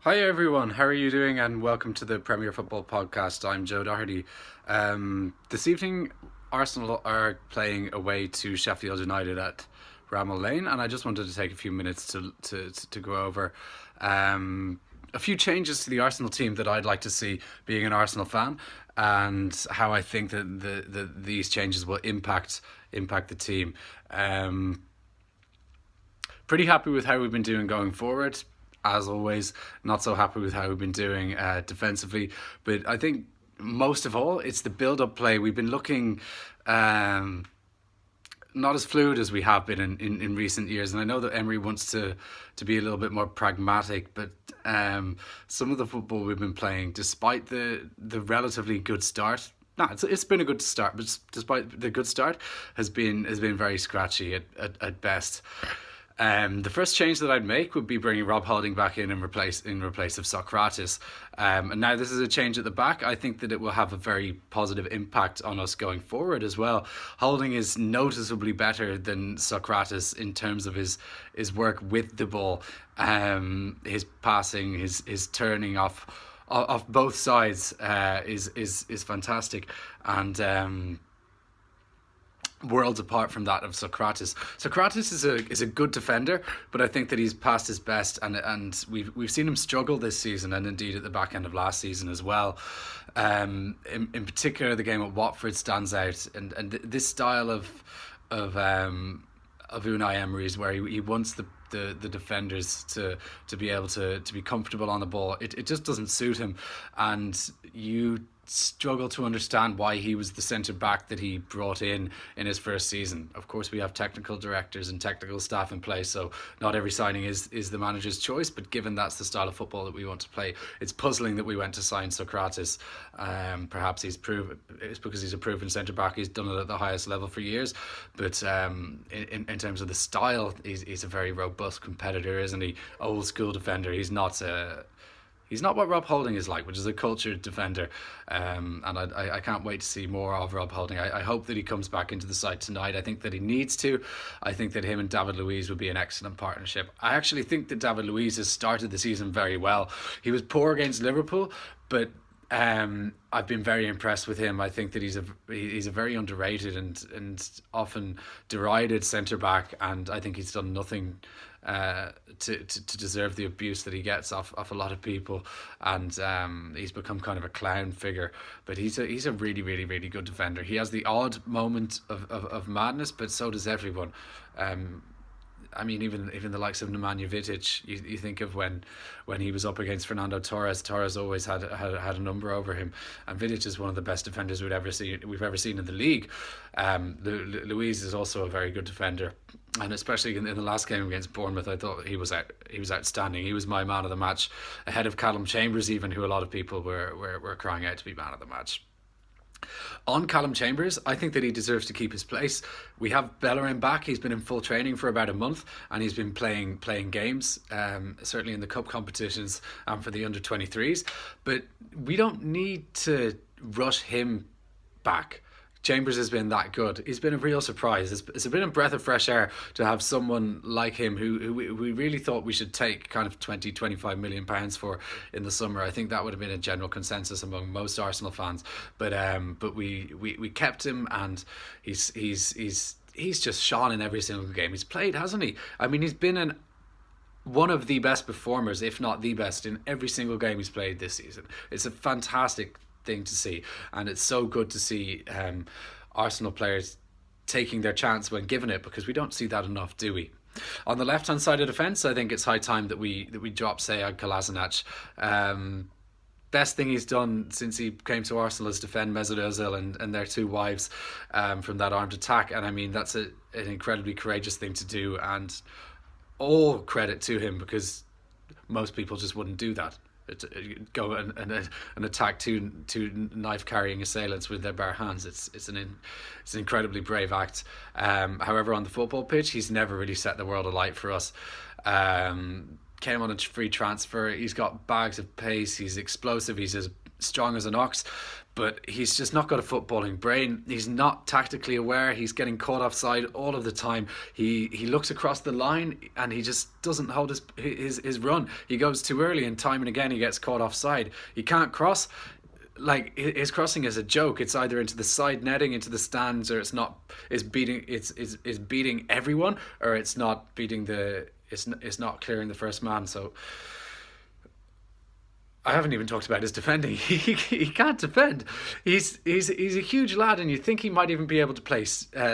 Hi everyone, how are you doing? And welcome to the Premier Football Podcast. I'm Joe Doherty. This evening, Arsenal are playing away to Sheffield United at Bramall Lane, and I just wanted to take a few minutes to go over a few changes to the Arsenal team that I'd like to see, being an Arsenal fan, and how I think that these changes will impact the team. Pretty happy with how we've been doing going forward. As always, not so happy with how we've been doing defensively. But I think most of all, it's the build-up play. We've been looking not as fluid as we have been in recent years. And I know that Emery wants to be a little bit more pragmatic, but some of the football we've been playing, despite the relatively good start, it's been a good start, but despite the good start, has been very scratchy at best. The first change that I'd make would be bringing Rob Holding back in replace of Socrates. And now this is a change at the back. I think that it will have a very positive impact on us going forward as well. Holding is noticeably better than Socrates in terms of his work with the ball, his passing, his turning off both sides is fantastic, and worlds apart from that of Socrates. Socrates is a good defender, but I think that he's past his best, and we've seen him struggle this season, and indeed at the back end of last season as well. In particular, the game at Watford stands out, and this style of Unai Emery's, where he wants the defenders to be able to be comfortable on the ball. It just doesn't suit him, and you struggle to understand why he was the centre back that he brought in his first season. Of course, we have technical directors and technical staff in place, so not every signing is the manager's choice, but given that's the style of football that we want to play, it's puzzling that we went to sign Socrates. Perhaps it's because he's a proven centre back. He's done it at the highest level for years, but in terms of the style, he's a very robust competitor, isn't he? Old school defender. He's not what Rob Holding is like, which is a cultured defender. And I can't wait to see more of Rob Holding. I hope that he comes back into the side tonight. I think that he needs to. I think that him and David Luiz would be an excellent partnership. I actually think that David Luiz has started the season very well. He was poor against Liverpool, but I've been very impressed with him. I think that he's a very underrated and often derided centre back, and I think he's done nothing to deserve the abuse that he gets off a lot of people, and he's become kind of a clown figure. But he's a really, really, really good defender. He has the odd moment of madness, but so does everyone. I mean, even the likes of Nemanja Vidic, you think of when he was up against Fernando Torres. Torres always had a number over him, and Vidic is one of the best defenders we've ever seen in the league. Luiz is also a very good defender, and especially in the last game against Bournemouth, I thought he was outstanding. He was my man of the match, ahead of Callum Chambers, even, who a lot of people were crying out to be man of the match. On Callum Chambers, I think that he deserves to keep his place. We have Bellerin back. He's been in full training for about a month, and he's been playing games, certainly in the cup competitions and for the under-23s. But we don't need to rush him back. Chambers has been that good. He's been a real surprise. It's been a breath of fresh air to have someone like him who we really thought we should take kind of 25 million pounds for in the summer. I think that would have been a general consensus among most Arsenal fans. But we kept him, and he's just shone in every single game he's played, hasn't he? I mean, he's been one of the best performers, if not the best, in every single game he's played this season. It's a fantastic thing to see, and it's so good to see Arsenal players taking their chance when given it, because we don't see that enough, do we? On the left hand side of the fence, I think it's high time that we drop Sead Kolasinac. Best thing he's done since he came to Arsenal is defend Mesut Ozil and their two wives from that armed attack, and I mean that's an incredibly courageous thing to do, and all credit to him, because most people just wouldn't do that. Go and attack two knife carrying assailants with their bare hands. It's an incredibly brave act. However, on the football pitch, he's never really set the world alight for us. Came on a free transfer. He's got bags of pace. He's explosive. He's as strong as an ox. but he's just not got a footballing brain. He's not tactically aware. He's getting caught offside all of the time. He looks across the line and he just doesn't hold his run. He goes too early, and time and again he gets caught offside. He can't cross. Like, his crossing is a joke. It's either into the side netting, into the stands, or it's beating everyone, or it's not beating it's not clearing the first man. So I haven't even talked about his defending. He can't defend. He's a huge lad, and you think he might even be able to play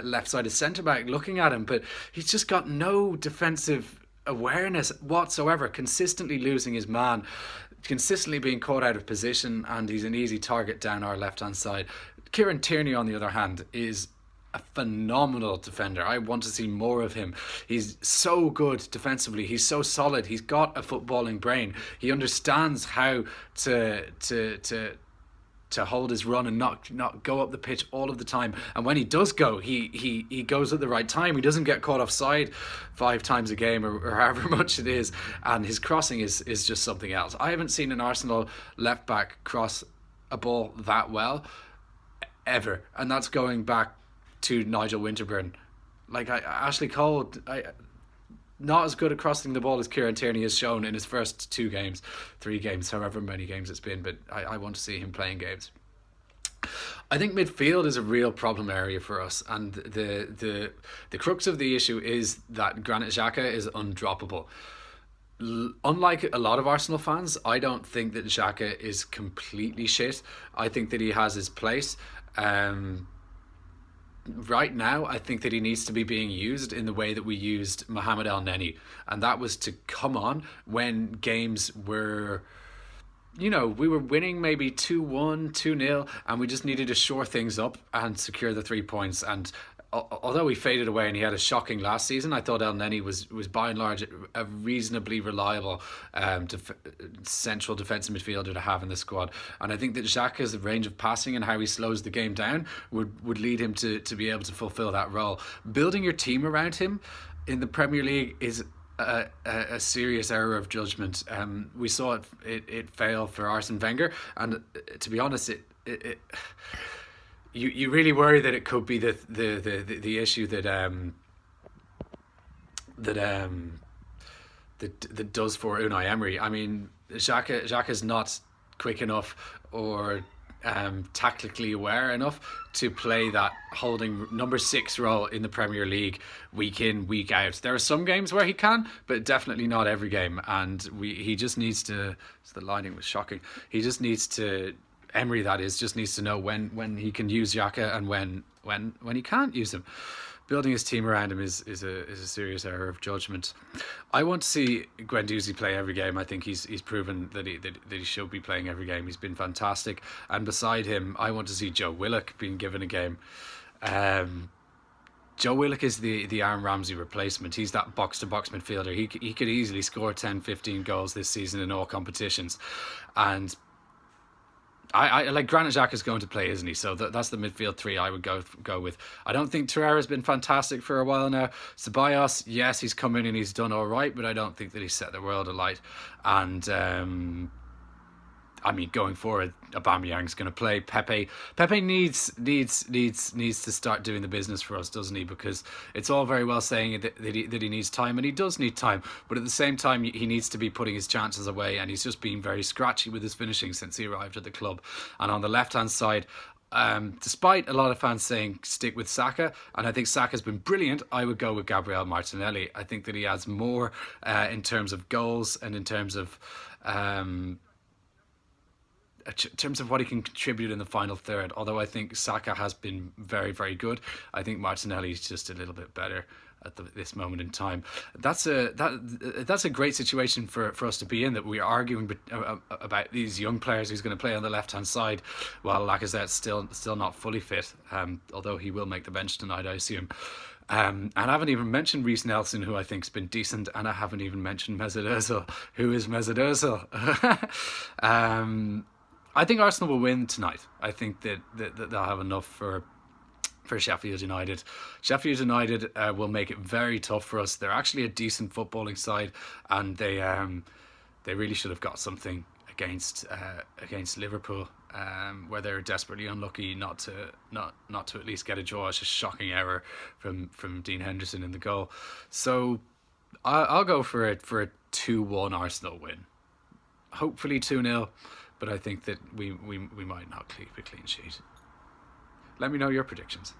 left sided centre back. Looking at him, but he's just got no defensive awareness whatsoever. Consistently losing his man, consistently being caught out of position, and he's an easy target down our left hand side. Kieran Tierney, on the other hand, is a phenomenal defender. I want to see more of him. He's so good defensively. He's so solid. He's got a footballing brain. He understands how to hold his run and not go up the pitch all of the time. And when he does go, he goes at the right time. He doesn't get caught offside 5 times a game, or however much it is. And his crossing is just something else. I haven't seen an Arsenal left back cross a ball that well ever, and that's going back to Nigel Winterburn. Like, Ashley Cole, not as good at crossing the ball as Kieran Tierney has shown in his first 2 games, 3 games, however many games it's been, but I want to see him playing games. I think midfield is a real problem area for us, and the crux of the issue is that Granit Xhaka is undroppable. Unlike a lot of Arsenal fans, I don't think that Xhaka is completely shit. I think that he has his place. Right now, I think that he needs to be being used in the way that we used Mohamed El Neni, and that was to come on when games were, we were winning maybe 2-1, 2-0, and we just needed to shore things up and secure the 3 points. And although he faded away and he had a shocking last season, I thought El Neni was by and large a reasonably reliable central defensive midfielder to have in the squad. And I think that Xhaka's range of passing and how he slows the game down would lead him to be able to fulfill that role. Building your team around him in the Premier League is a serious error of judgment. We saw it fail for Arsene Wenger, and to be honest, You really worry that it could be the issue that does for Unai Emery. I mean, Xhaka's not quick enough or tactically aware enough to play that holding number 6 role in the Premier League week in, week out. There are some games where he can, but definitely not every game. And he just needs to. So the lighting was shocking. He just needs to. Emery, that is, just needs to know when he can use Xhaka and when he can't use him. Building his team around him is a serious error of judgment. I want to see Guendouzi play every game. I think he's proven that he should be playing every game. He's been fantastic. And beside him, I want to see Joe Willock being given a game. Joe Willock is the Aaron Ramsey replacement. He's that box-to-box midfielder. He could easily score 10, 15 goals this season in all competitions. And I like Granit Xhaka's going to play, isn't he? So that's the midfield 3 I would go with. I don't think Torreira's been fantastic for a while now. Ceballos, yes, he's come in and he's done all right, but I don't think that he's set the world alight. And I mean, going forward, Aubameyang's going to play. Pepe needs to start doing the business for us, doesn't he? Because it's all very well saying that he needs time, and he does need time. But at the same time, he needs to be putting his chances away, and he's just been very scratchy with his finishing since he arrived at the club. And on the left-hand side, despite a lot of fans saying stick with Saka, and I think Saka's been brilliant, I would go with Gabriel Martinelli. I think that he adds more in terms of goals and in terms of what he can contribute in the final third. Although I think Saka has been very, very good, I think Martinelli is just a little bit better at this moment in time. That's a great situation for us to be in, that we are arguing about these young players who's going to play on the left hand side, while Lacazette's still not fully fit, although he will make the bench tonight, I assume. And I haven't even mentioned Reece Nelson, who I think's been decent, and I haven't even mentioned Mesut Ozil. Who is Mesut Ozil? I think Arsenal will win tonight. I think that they'll have enough for Sheffield United. Sheffield United will make it very tough for us. They're actually a decent footballing side, and they really should have got something against Liverpool, where they're desperately unlucky not to at least get a draw. It's a shocking error from Dean Henderson in the goal. So I'll go for a 2-1 Arsenal win. Hopefully 2-0, but I think that we might not keep a clean sheet. Let me know your predictions.